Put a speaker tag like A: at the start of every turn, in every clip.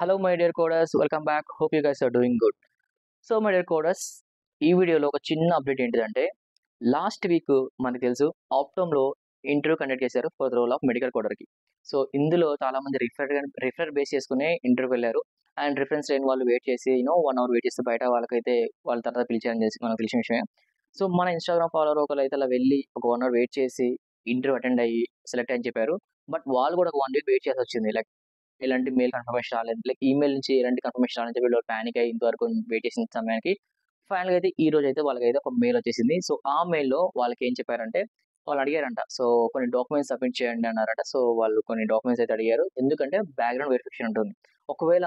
A: Hello my dear coders, welcome back. Hope you guys are doing good. So my dear coders, ఈ వీడియోలో ఒక చిన్న update ఏంటిదంటే, last week మనకు తెలుసు ఆప్టోమ్లో ఇంటర్వ్యూ కండక్ట్ చేశారు for the role of medical కోడర్కి. సో ఇందులో చాలామంది రిఫర్ బేస్ చేసుకునే ఇంటర్వ్యూ వెళ్ళారు. అండ్ రిఫరెన్స్ లేని వాళ్ళు వెయిట్ చేసి 1 అవర్ వెయిట్ చేస్తే బయట వాళ్ళకైతే వాళ్ళ తర్వాత పిలిచారని చేసి మనకు తెలిసిన విషయమే. సో మన ఇన్స్టాగ్రామ్ ఫాలోవర్ ఒకరు అయితే అలా వెళ్ళి ఒక 1 అవర్ వెయిట్ చేసి ఇంటర్వ్యూ అటెండ్ అయ్యి సెలెక్ట్ అని చెప్పారు. బట్ వాళ్ళు కూడా ఒక 1 వీక్ వెయిట్ చేయాల్సి వచ్చింది. లైక్ ఎలాంటి మెయిల్ కన్ఫర్మేషన్ రాలేదు. లైక్ ఈమెయిల్ నుంచి ఎలాంటి కన్ఫర్మేషన్ రాలేదని చెప్పి వీళ్ళు పానిక్ అయ్యి ఇంతవరకు వెయిట్ చేసిన సమయానికి ఫైనల్‌గా అయితే ఈ రోజైతే వాళ్ళకైతే ఒక మెయిల్ వచ్చేసింది. సో ఆ మెయిల్‌లో వాళ్ళకేం చెప్పారంటే, వాళ్ళు అడిగారంట. సో కొన్ని డాక్యుమెంట్స్ సబ్మిట్ చేయండి అన్నారట. సో వాళ్ళు కొన్ని డాక్యుమెంట్స్ అయితే అడిగారు. ఎందుకంటే బ్యాక్‌గ్రౌండ్ వెరిఫికేషన్ ఉంటుంది. ఒకవేళ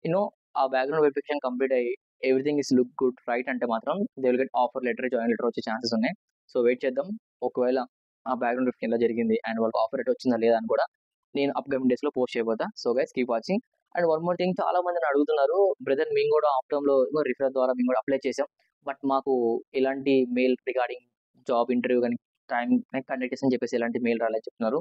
A: యూ నో ఆ బ్యాక్‌గ్రౌండ్ వెరిఫికేషన్ కంప్లీట్ అయ్యి everything is look good right అంటే మాత్రం they will get offer letter, join letter వచ్చే ఛాన్సెస్ ఉన్నాయి. సో వెయిట్ చేద్దాం. ఒకవేళ ఆ బ్యాక్‌గ్రౌండ్ వెరిఫికేషన్ ఎలా జరిగింది అండ్ వాళ్ళకి ఆఫర్ లెటర్ వచ్చిందా లేదా అని కూడా నేను అప్‌కమింగ్ డేస్‌లో పోస్ట్ చేయబోతా. So guys keep watching. And one more thing, చాలా మంది నన్ను అడుగుతున్నారు, బ్రదర్ మేము కూడా ఆప్టోమ్‌లో రిఫరల్ ద్వారా మేము కూడా అప్లై చేసాం. బట్ మాకు ఎలాంటి మెయిల్ రిగార్డింగ్ జాబ్ ఇంటర్వ్యూ గాని టైమ్ కండక్ట్ చేసి అని చెప్పేసి ఎలాంటి మెయిల్ రాలేదని చెప్తున్నారు.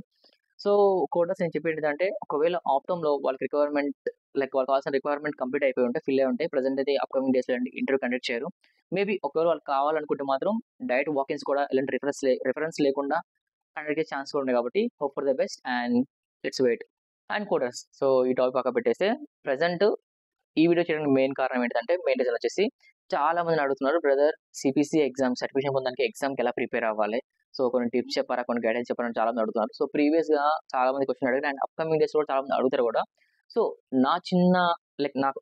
A: సో కోడర్స్ నేను చెప్పేది ఏంటంటే, ఒకవేళ ఆప్టోమ్‌లో వాళ్ళకి రిక్వైర్మెంట్ లైక్ వాళ్ళకి కావాల్సిన రిక్వైర్మెంట్ కంప్లీట్ అయిపోయి ఉంటే, ఫిల్ అయ్యి ఉంటే ప్రెజెంట్ అయితే అప్‌కమింగ్ డేస్‌లో ఇంటర్వ్యూ కండక్ట్ చేయరు. మేబీ ఒకవేళ వాళ్ళకి కావాలనుకుంటే మాత్రం డైరెక్ట్ వాకిన్స్ కూడా ఎలాంటి రిఫరెన్స్ లేకుండా కండక్ట్ చేసే ఛాన్స్ కూడా ఉంది కాబట్టి hope for the best and let's wait. And coders, so ఈ టాపిక్ పక్కన పెట్టేస్తే ప్రెజెంట్ ఈ వీడియో చేయడానికి మెయిన్ కారణం ఏంటంటే, మెయిన్ రీజన్ వచ్చేసి చాలా మంది అడుగుతున్నారు, బ్రదర్ సిపిసి ఎగ్జామ్ సర్టిఫికేషన్ పొందడానికి ఎగ్జామ్‌కి ఎలా ప్రిపేర్ అవ్వాలి? సో కొన్ని టిప్స్ చెప్పారా? కొన్ని గైడెన్స్ చెప్పారా? అని చాలా మంది అడుగుతున్నారు. సో ప్రీవియస్‌గా చాలా మంది క్వెషన్ అడిగారు అండ్ అప్‌కమింగ్ డేస్‌లో కూడా చాలా మంది అడుగుతారు కూడా. సో నా చిన్న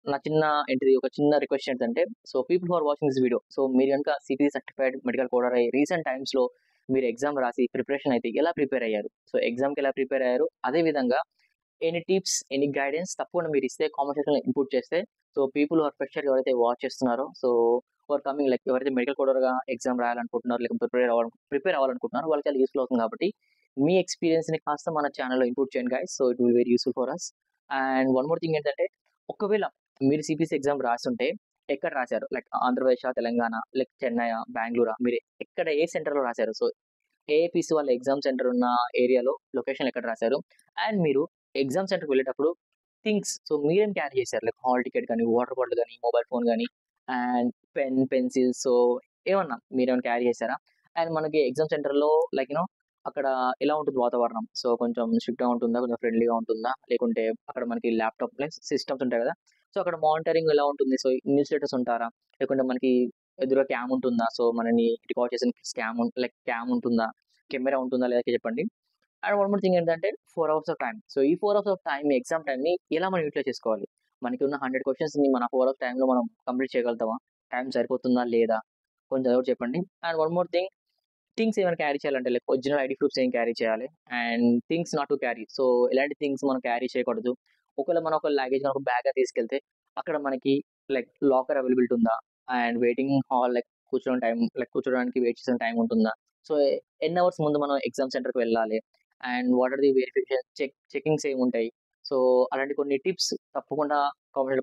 A: నా చిన్న ఏంటిది ఒక చిన్న రిక్వెస్ట్ ఏంటంటే, so people who are watching this video, so మీరు గనుక సిపిసి సర్టిఫైడ్ మెడికల్ కోడర్ అయ్యి రీసెంట్ టైమ్స్‌లో మీరు ఎగ్జామ్ రాసి ప్రిపరేషన్ అయితే ఎలా ప్రిపేర్ అయ్యారు? సో ఎగ్జామ్‌కి ఎలా ప్రిపేర్ అయ్యారు? అదే విధంగా ఎనీ టిప్స్, ఎనీ గైడెన్స్ తప్పకుండా మీరు ఇస్తే కామెంట్ సెక్షన్‌లో ఇన్పుట్ చేస్తే, so people who are fresher ఎవరైతే వాచ్ చేస్తున్నారో, so who are coming like ఎవరైతే మెడికల్ కోడర్‌గా ఎగ్జామ్ రాయాలనుకుంటున్నారో, లేకపోతే ప్రిపేర్ అవ్వాలనుకుంటున్నారో వాళ్ళకి చాలా యూజ్‌ఫుల్ అవుతుంది కాబట్టి, మీ ఎక్స్‌పీరియన్స్‌ని కాస్త మన ఛానెల్‌లో ఇన్పుట్ చేయండి guys. So it will be very useful for us. And one more thing ఏంటంటే, ఒకవేళ మీరు సిపిసి ఎగ్జామ్ రాసుంటే ఎక్కడ రాసారు? లైక్ ఆంధ్రప్రదేశా? తెలంగాణ? లైక్ చెన్నైయా? బెంగుళూరా? మీరు ఎక్కడ ఏ సెంటర్‌లో రాసారు? సో ఏఐపీసీ వాళ్ళ ఎగ్జామ్ సెంటర్ ఉన్న ఏరియాలో లొకేషన్ ఎక్కడ రాసారు? అండ్ మీరు ఎగ్జామ్ సెంటర్‌కి వెళ్ళేటప్పుడు థింగ్స్ సో మీరేం క్యారీ చేశారు? లైక్ హాల్ టికెట్ గాని, వాటర్ బాటిల్ గాని, మొబైల్ ఫోన్ గాని అండ్ పెన్, పెన్సిల్స్ సో ఏమన్నా మీరేమైనా క్యారీ చేశారా? అండ్ మనకి ఎగ్జామ్ సెంటర్‌లో లైక్ అక్కడ ఎలా ఉంటుంది వాతావరణం? సో కొంచెం స్ట్రిక్ట్‌గా ఉంటుందా? కొంచెం ఫ్రెండ్లీగా ఉంటుందా? లేకుంటే అక్కడ మనకి ల్యాప్‌టాప్ ప్లస్ సిస్టమ్స్ ఉంటాయి కదా! సో అక్కడ మానిటరింగ్ ఎలా ఉంటుంది? సో ఇన్విజిలేటర్స్ ఉంటారా? లేకుంటే మనకి ఎదురుగా క్యామ్ ఉంటుందా? సో మనని రికార్డ్ చేసిన క్యామ్ ఉంటుందా? కెమెరా ఉంటుందా? లేదా చెప్పండి. అండ్ వన్ మోర్ థింగ్ ఏంటంటే 4 అవర్స్ ఆఫ్ టైమ్. సో ఈ 4 అవర్స్ ఆఫ్ టైమ్ ఎగ్జామ్ టైమ్‌ని ఎలా మనం యూటిలైజ్ చేసుకోవాలి? మనకి ఉన్న 100 క్వెషన్స్‌ని మన 4 అవర్స్ టైమ్‌లో మనం కంప్లీట్ చేయగలుగుతామా? టైమ్ సరిపోతుందా? లేదా? కొంచెం అదొకటి చెప్పండి. And one more thing, things ఏమైనా క్యారీ చేయాలంటే లైక్ ఒరిజినల్ ఐడీ ప్రూఫ్స్ ఏం క్యారీ చేయాలి? And things not to carry. So ఎలాంటి థింగ్స్ మనం క్యారీ చేయకూడదు? ఒకవేళ మనం ఒక లగేజ్ ఒక బ్యాగ్‌గా తీసుకెళ్తే అక్కడ మనకి లైక్ లాకర్ అవైలబిలిటీ ఉందా? అండ్ వెయిటింగ్ హాల్ కూర్చోడానికి వెయిట్ చేసిన టైమ్ ఉంటుందా? సో ఎన్ని అవర్స్ ముందు మనం ఎగ్జామ్ సెంటర్‌కి వెళ్ళాలి? And what are the verification checkings ఏముంటాయి? సో అలాంటి కొన్ని టిప్స్ తప్పకుండా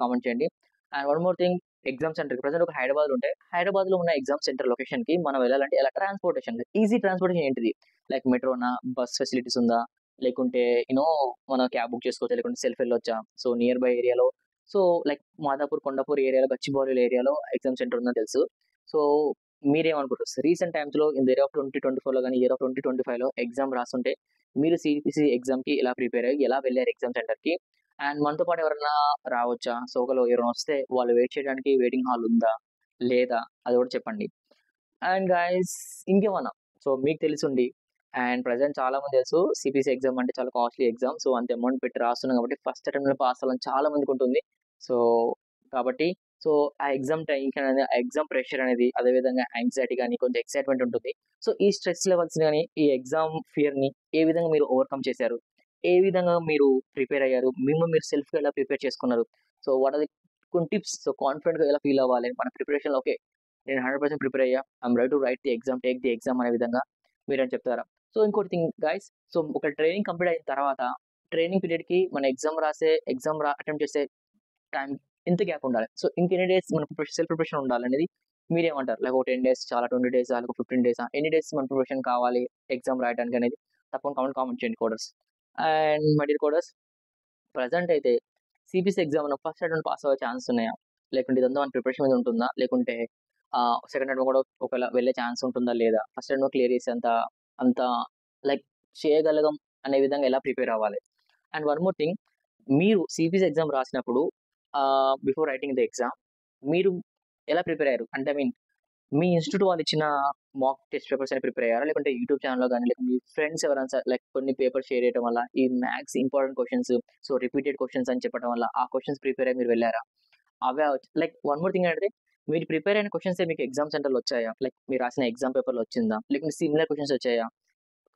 A: కామెంట్ చేయండి. And one more thing, exam సెంటర్‌కి ప్రెజెంట్ ఒక హైదరాబాద్‌లో ఉంటే, హైదరాబాద్‌లో ఉన్న ఎగ్జామ్ సెంటర్ లొకేషన్‌కి మనం వెళ్ళాలంటే ఎలా ట్రాన్స్‌పోర్టేషన్ ఈజీ ట్రాన్స్‌పోర్టేషన్ ఏంటిది? లైక్ మెట్రోనా? బస్ ఫెసిలిటీస్ ఉందా? లేకుంటే మనం క్యాబ్ బుక్ చేసుకోవచ్చా? లేకుంటే సెల్ఫ్ వెళ్ళొచ్చా? సో నియర్ బై ఏరియాలో సో లైక్ మాదాపూర్, కొండాపూర్ ఏరియాలో, గచ్చిబౌలి ఏరియాలో ఎగ్జామ్ సెంటర్ ఉందని తెలుసు. సో మీరేమనుకుంటారు? రీసెంట్ టైమ్స్‌లో ఇన్ ద ఇయర్ ఆఫ్ 2024లో గాని, ఇయర్ ఆఫ్ 2025లో ఎగ్జామ్ రాసుంటే, మీరు సిపిసి ఎగ్జామ్‌కి ఎలా ప్రిపేర్ అయ్యి, ఎలా వెళ్లారు ఎగ్జామ్ సెంటర్‌కి? అండ్ మనతో పాటు ఎవరన్నా రావచ్చా? సో ఒకవేళ ఎవరైనా వస్తే వాళ్ళు వెయిట్ చేయడానికి వెయిటింగ్ హాల్ ఉందా? లేదా? అది కూడా చెప్పండి. అండ్ గైస్ ఇంకేమన్నా సో మీకు తెలిసుండి అండ్ ప్రెజెంట్ చాలా మంది తెలుసు సిపిసి ఎగ్జామ్ అంటే చాలా కాస్ట్లీ ఎగ్జామ్. సో అంత అమౌంట్ పెట్టి రాస్తున్నాం కాబట్టి ఫస్ట్ అటెంప్ట్‌లో పాస్ అవ్వాలని చాలా మందికి ఉంటుంది. సో కాబట్టి సో ఆ ఎగ్జామ్ టెన్షన్ అనేది, ఆ ఎగ్జామ్ ప్రెషర్ అనేది, అదే విధంగా యాంక్సైటీ గాని, కొంచెం ఎక్సైట్‌మెంట్ ఉంటుంది. సో ఈ స్ట్రెస్ లెవెల్స్‌ని గాని, ఈ ఎగ్జామ్ ఫియర్‌ని ఏ విధంగా మీరు ఓవర్‌కమ్ చేశారు? ఏ విధంగా మీరు ప్రిపేర్ అయ్యారు? మిమ్మల్ని మీరు సెల్ఫ్‌గా ఎలా ప్రిపేర్ చేసుకున్నారు? సో వాట్ ఆర్ ది కొన్ని టిప్స్? సో కాన్ఫిడెంట్‌గా ఎలా ఫీల్ అవ్వాలి? మన ప్రిపరేషన్‌లో ఓకే, నేను 100% ప్రిపేర్ అయ్యా. I'm ready to right the exam, take the exam అనే విధంగా మీరేమైనా చెప్తారా? సో ఇంకోటి థింగ్ గైస్, సో ఒక ట్రైనింగ్ కంప్లీట్ అయిన తర్వాత ట్రైనింగ్ పీరియడ్‌కి మన ఎగ్జామ్ అటెంప్ట్ చేసే టైం ఎంత గ్యాప్ ఉండాలి? సో ఇంకెన్ని డేస్ మన సెల్ఫ్ ప్రిపరేషన్ ఉండాలనేది మీరేమంటారు? లైక్ ఒక 10 డేస్ చాలా, 20 డేసా? లేక 15 డేసా? ఎన్ని డేస్ మన ప్రిపరేషన్ కావాలి ఎగ్జామ్ రాయడానికి అనేది తప్పకుండా కామెంట్ చేయండి coders. And my dear coders, present అయితే CPC exam first attempt pass అయ్యే ఛాన్స్ ఉన్నాయా? లేకుంటే ఇదంతా మన ప్రిపరేషన్ మీద ఉంటుందా? లేకుంటే సెకండ్ అటెంప్ట్ కూడా ఒకవేళ వెళ్ళే ఛాన్స్ ఉంటుందా లేదా? ఫస్ట్ అటెంప్ట్ క్లియర్ చేసేంత అంత లైక్ చేయగలగం అనే విధంగా ఎలా ప్రిపేర్ అవ్వాలి? అండ్ వన్ మోర్ థింగ్, మీరు సిపిసి ఎగ్జామ్ రాసినప్పుడు బిఫోర్ రైటింగ్ ద ఎగ్జామ్ మీరు ఎలా ప్రిపేర్ అయ్యారు? అంటే ఐ మీన్ మీ ఇన్‌స్టిట్యూట్ వాళ్ళు ఇచ్చిన మాక్ టెస్ట్ పేపర్స్ అని ప్రిపేర్ అయ్యారా? లేకుంటే యూట్యూబ్ ఛానెల్‌లో గాని, లేకపోతే మీ ఫ్రెండ్స్ ఎవరైనా లైక్ కొన్ని పేపర్స్ షేర్ చేయడం వల్ల ఈ maths important questions, so repeated questions అని చెప్పడం వల్ల ఆ క్వెషన్స్ ప్రిపేర్ అయ్యి మీరు వెళ్లారా? అవే లైక్ వన్ మోర్ థింగ్ ఏంటంటే మీరు ప్రిపేర్ అయిన క్వెషన్సే మీకు ఎగ్జామ్ సెంటర్‌లో వచ్చాయా? లైక్ మీరు రాసిన ఎగ్జామ్ పేపర్‌లో వచ్చిందా? లేకుంటే సిమిలర్ క్వెషన్స్ వచ్చాయా?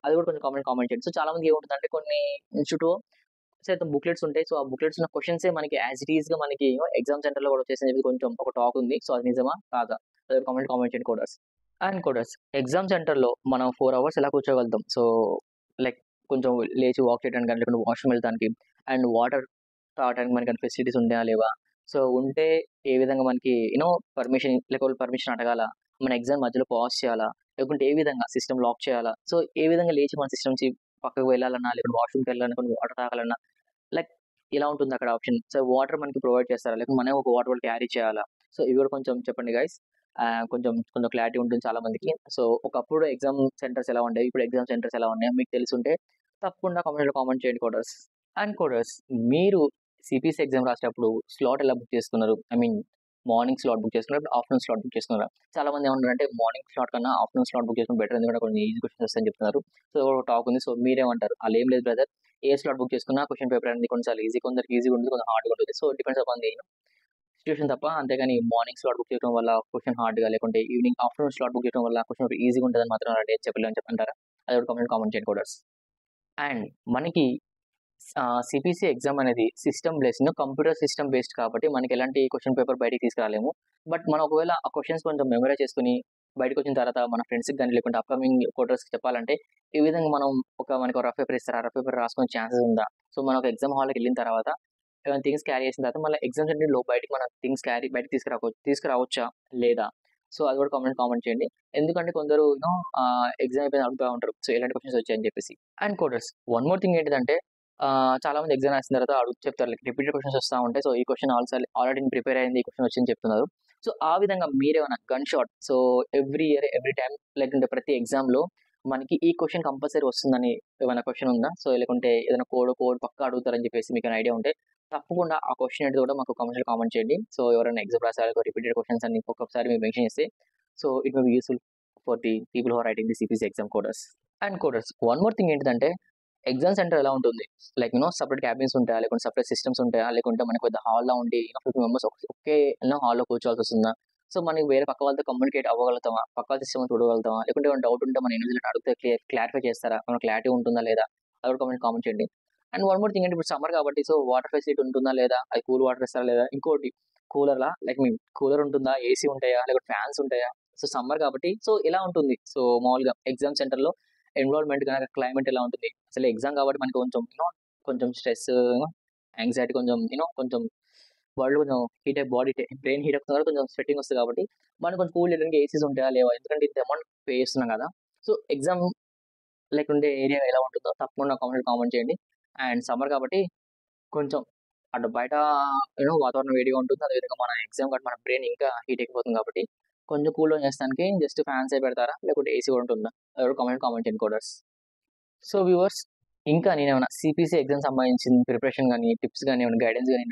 A: అది కూడా కొంచెం కామెంట్ చేయండి. సో చాలా మందికి ఏముంటుందంటే కొన్ని ఇన్‌స్టిట్యూట్ సైతం బుక్లెట్స్ ఉంటాయి. సో ఆ బుక్లెట్స్ ఉన్న క్వెషన్సే మనకి యాస్ ఇట్ ఈస్‌గా మనకి ఎగ్జామ్ సెంటర్‌లో కూడా వచ్చేసిందని చెప్పి కొంచెం ఒక టాక్ ఉంది. సో అది నిజమా? కాదా? అదొక కామెంట్ చేయండి కోడర్స్. అండ్ కోడర్స్ ఎగ్జామ్ సెంటర్‌లో మనం 4 అవర్స్ ఎలా కూర్చోగలుగుతాం? సో లైక్ కొంచెం లేచి వాక్ చేయడానికి గాని, లేకుంటే వాష్‌రూమ్ వెళ్ళటానికి అండ్ వాటర్ తాగడానికి మనకి ఫెసిలిటీస్ ఉన్నాయా? లేవా? సో ఉంటే ఏ విధంగా మనకి పర్మిషన్ లేకపోతే పర్మిషన్ అడగాలా? మన ఎగ్జామ్ మధ్యలో పాజ్ చేయాలా? లేకుంటే ఏ విధంగా సిస్టమ్ లాక్ చేయాలా? సో ఏ విధంగా లేచి మన సిస్టమ్ నుంచి పక్కకు వెళ్ళాలన్నా, లేకుంటే వాష్‌రూమ్‌కి వెళ్ళాలన్నా, కొన్ని వాటర్ తాగాలన్నా లైక్ ఇలా ఉంటుంది అక్కడ ఆప్షన్. సో వాటర్ మనకి ప్రొవైడ్ చేస్తారా? లేకపోతే మనమే ఒక వాటర్ బాటిల్ క్యారీ చేయాలా? సో ఇవి కూడా కొంచెం చెప్పండి గైస్. కొంచెం కొంచెం క్లారిటీ ఉంటుంది చాలా మందికి. సో ఒకప్పుడు ఎగ్జామ్ సెంటర్స్ ఎలా ఉండేవి? ఇప్పుడు ఎగ్జామ్ సెంటర్స్ ఎలా ఉన్నాయో మీకు తెలిసుంటే తప్పకుండా కామెంట్‌లో కామెంట్ చేయండి కోడర్స్. అండ్ కోడర్స్ మీరు సిపిసి ఎగ్జామ్ రాసేటప్పుడు స్లాట్ ఎలా బుక్ చేసుకున్నారు? I mean morning slot book చేసుకున్నారా? ఆఫ్టర్‌నూన్ స్లాట్ బుక్ చేసుకున్నారా? చాలా మంది ఏమంటారంటే మార్నింగ్ స్లాట్ కన్నా ఆఫ్టర్‌నూన్ స్లాట్ బుక్ చేసుకుంటే బెటర్, ఎందుకంటే కొన్ని ఈజీ క్వెషన్స్ వస్తాయని చెప్తున్నారు. సో టాక్ ఉంది. సో మీరేమంటారు? అలా ఏం లేదు బ్రదర్. ఏ స్లాట్ బుక్ చేసుకున్నా క్వెషన్ పేపర్ అనేది కొన్నిసార్లు కొందరికి ఈజీగా ఉంటుంది, కొంచెం హార్డ్‌గా ఉంటుంది. So depends upon the situation తప్ప, అంతేగాని మార్నింగ్ స్లాట్ బుక్ చేయడం వల్ల క్వెషన్ హార్డ్‌గా, లేకుంటే ఆఫ్టర్‌నూన్ స్లాట్ బుక్ చేయడం వల్ల క్వెషన్ పేపర్ ఈజీగా ఉంటదని మాత్రం చెప్పలేమని చెప్పంటారా? అది కూడా కామెంట్ చేయండి కోడర్స్. అండ్ మనకి సిపిసి ఎగ్జామ్ అనేది system based, computer system based కాబట్టి మనకి ఎలాంటి క్వెషన్ పేపర్ బయటికి తీసుకురాలేము. బట్ మనం ఒకవేళ ఆ క్వెషన్స్ కొంచెం మెమరైజ్ చేసుకొని బయటకొచ్చిన తర్వాత మన ఫ్రెండ్స్‌కి గాని, లేకుంటే అప్‌కమింగ్ కోటర్స్‌కి చెప్పాలంటే ఈ విధంగా మనం మనకు రఫ్ పేపర్ ఇస్తారు. ఆ రఫ్ పేపర్ రాసుకునే ఛాన్సెస్ ఉందా? సో మనం ఒక ఎగ్జామ్ హాల్‌కెళ్ళిన తర్వాత ఏమైనా థింగ్స్ క్యారీ చేసిన తర్వాత మళ్ళీ ఎగ్జామ్ సెంటర్‌లో బయటికి మనం థింగ్స్ బయటికి తీసుకురావచ్చా? లేదా? సో అది కూడా కామెంట్ చేయండి. ఎందుకంటే కొందరు ఎగ్జామ్ అయిపోయింది అడుగుతా ఉంటారు. సో ఎలాంటి క్వెషన్స్ వచ్చాయని చెప్పేసి. అండ్ కోటర్స్ వన్ మోర్ థింగ్ ఏంటిదంటే చాలా మంది ఎగ్జామ్ రాసిన తర్వాత చెప్తారు, లైక్ రిపీటెడ్ క్వెషన్స్ వస్తా ఉంటాయి. సో ఈ క్వెషన్ ఆల్రెడీ ప్రిపేర్ అయింది, ఈ క్వెషన్ వచ్చిందని చెప్తున్నారు. సో ఆ విధంగా మీరేమన్నా gun shot, so every year every time లేకుంటే ప్రతి ఎగ్జామ్‌లో మనకి ఈ క్వెషన్ కంపల్సరీ వస్తుందని ఏమైనా క్వెషన్ ఉందా? సో లేకుంటే ఏదైనా కోడ్ పక్కా అడుగుతారని చెప్పేసి మీకేమైనా ఐడియా ఉంటే తప్పకుండా ఆ క్వెషన్ ఏంటిదో కూడా మాకు కామెంట్స్‌లో కామెంట్ చేయండి. సో ఎవరైనా ఎగ్జామ్ రాసారో రిపీటెడ్ క్వెషన్స్ అని ఒక్కొక్కసారి మీరు మెన్షన్ చేస్తే so it may be useful for the people who are writing the CPC exam coders. And coders one more thing ఏంటిదంటే ఎగ్జామ్ సెంటర్ ఎలా ఉంటుంది? లైక్ సెపరేట్ క్యాబిన్స్ ఉంటాయా? లేకుంటే సెపరేట్ సిస్టమ్స్ ఉంటాయా? లేకుంటే మనకు పెద్ద హాల్‌లా ఉండి 50 మెంబర్స్ ఒకే హాల్‌లో కూర్చోవాల్సి వస్తుందా? సో మనకి వేరే పక్క వాళ్ళతో కమ్యూనికేట్ అవ్వగలుగుతామా? పక్క వాళ్ళ సిస్టమ్ చూడగలుగుతామా? లేకుంటే ఏమైనా డౌట్ ఉంటే మన ఇన్విజిలేటర్ అడిగితే క్లారిఫై చేస్తారా? ఏమైనా క్లారిటీ ఉంటుందా లేదా? అది కూడా కామెంట్ చేయండి. అండ్ వన్ మోర్ థింగ్ అంటే ఇప్పుడు సమ్మర్ కాబట్టి సో వాటర్ ఫెసిలిటీ ఉంటుందా లేదా? అది కూల్ వాటర్ ఇస్తారా లేదా? ఇంకోటి కూలర్‌లా లైక్ కూలర్ ఉంటుందా? ఏసీ ఉంటాయా? లేకపోతే ఫ్యాన్స్ ఉంటాయా? సో సమ్మర్ కాబట్టి సో ఎలా ఉంటుంది? సో మామూలుగా ఎగ్జామ్ సెంటర్‌లో ఎన్విరాన్మెంట్ గనక క్లైమేట్ ఎలా ఉంటుంది? అసలు ఎగ్జామ్ కాబట్టి మనకి కొంచెం కొంచెం స్ట్రెస్, యాంగ్జైటీ కొంచెం కొంచెం వరల్డ్ కొంచెం బాడీ బ్రెయిన్ హీట్ అవుతుంది, కొంచెం స్వెట్టింగ్ వస్తుంది కాబట్టి మనం కొంచెం కూల్ చేయడానికి ఏసీస్ ఉంటాయా? లేవా? ఎందుకంటే ఇంత అమౌంట్ పే చేస్తున్నాం కదా! సో ఎగ్జామ్ లైక్ ఉండే ఏరియా ఎలా ఉంటుందో తప్పకుండా కామెంట్ చేయండి. అండ్ సమ్మర్ కాబట్టి కొంచెం అటు బయట వాతావరణం వేడిగా ఉంటుంది. అదేవిధంగా మన ఎగ్జామ్ కాబట్టి మన బ్రెయిన్ ఇంకా హీట్ ఎక్కిపోతుంది కాబట్టి కొంచెం కూల్ డౌన్ చేస్తానికి జస్ట్ ఫ్యాన్సే పెడతారా? లేకుంటే ఏసీ కూడా ఉంటుందా? అది కూడా కామెంట్ చేయండి కోడర్స్. సో వ్యూవర్స్, ఇంకా నేనేమైనా సిపిసి ఎగ్జామ్ సంబంధించిన ప్రిపరేషన్ గాని, టిప్స్ గాని, ఏమైనా గైడెన్స్ గాని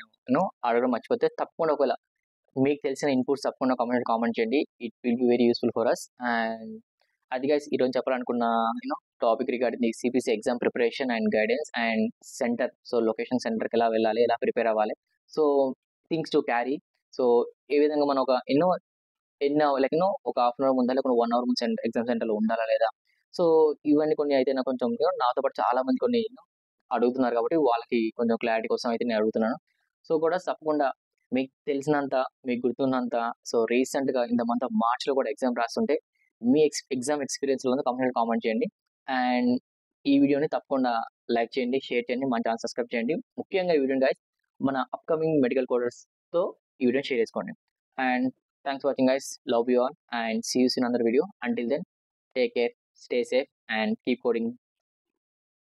A: అడగడం మర్చిపోతే తప్పకుండా ఒకవేళ మీకు తెలిసిన ఇన్‌పుట్స్ తప్పకుండా కామెంట్ చేయండి. It will be very useful for us. And అది గైస్ ఈరోజు చెప్పాలనుకున్న topic regarding the CPC exam preparation and guidance and center. So location సెంటర్‌కి ఎలా వెళ్ళాలి? ఎలా ప్రిపేర్ అవ్వాలి? So things to carry. So ఏ విధంగా మనం ఒక లైక్ ఒక హాఫ్ అన్ అవర్ ముందా లేకుంటే 1 అవర్ ముందు ఎగ్జామ్ సెంటర్‌లో ఉండాలా లేదా? సో ఇవన్నీ కొన్ని అయితే నాకు కొంచెం నాతో పాటు చాలా మంది కొన్ని అడుగుతున్నారు కాబట్టి వాళ్ళకి కొంచెం క్లారిటీ కోసం అయితే నేను అడుగుతున్నాను. సో కూడా తప్పకుండా మీకు తెలిసినంత, మీకు గుర్తున్నంత సో రీసెంట్‌గా ఇన్ ద మంత్ ఆఫ్ మార్చ్‌లో కూడా ఎగ్జామ్ రాస్తుంటే మీ ఎగ్జామ్ ఎక్స్‌పీరియన్స్‌లో కామెంట్ చేయండి. అండ్ ఈ వీడియోని తప్పకుండా లైక్ చేయండి, షేర్ చేయండి, మన ఛానెల్ సబ్స్క్రైబ్ చేయండి. ముఖ్యంగా ఈ వీడియోని గైస్ మన అప్‌కమింగ్ మెడికల్ కోడర్స్‌తో ఈ వీడియోని షేర్ చేసుకోండి. And thanks for watching guys. Love you all and see you soon in another video. Until then, take care, stay safe and keep coding.